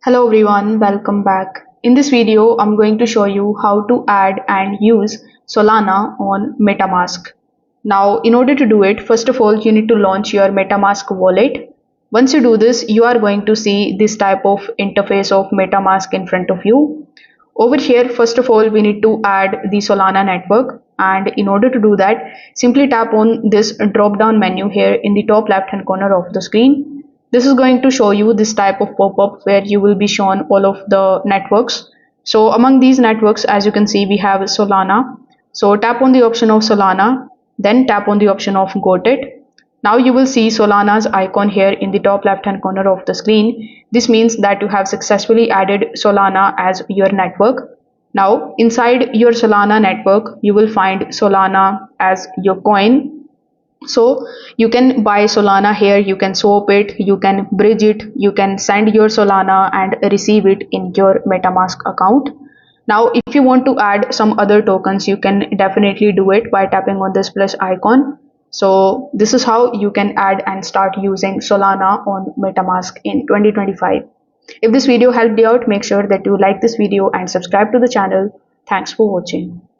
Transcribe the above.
Hello everyone, welcome back. In this video, I'm going to show you how to add and use Solana on MetaMask. Now, in order to do it, first of all, you need to launch your MetaMask wallet. Once you do this, you are going to see this type of interface of MetaMask in front of you. Over here, first of all, we need to add the Solana network. And in order to do that, simply tap on this drop down menu here in the top left hand corner of the screen. This is going to show you this type of pop-up where you will be shown all of the networks. So among these networks, as you can see, we have Solana. So tap on the option of Solana, then tap on the option of Got It. Now you will see Solana's icon here in the top left hand corner of the screen. This means that you have successfully added Solana as your network. Now inside your Solana network, you will find Solana as your coin. So you can buy Solana here, you can swap it, you can bridge it, you can send your Solana and receive it in your MetaMask account. Now if you want to add some other tokens, you can definitely do it by tapping on this plus icon. So this is how you can add and start using Solana on MetaMask in 2025. If this video helped you out, make sure that you like this video and subscribe to the channel. Thanks for watching.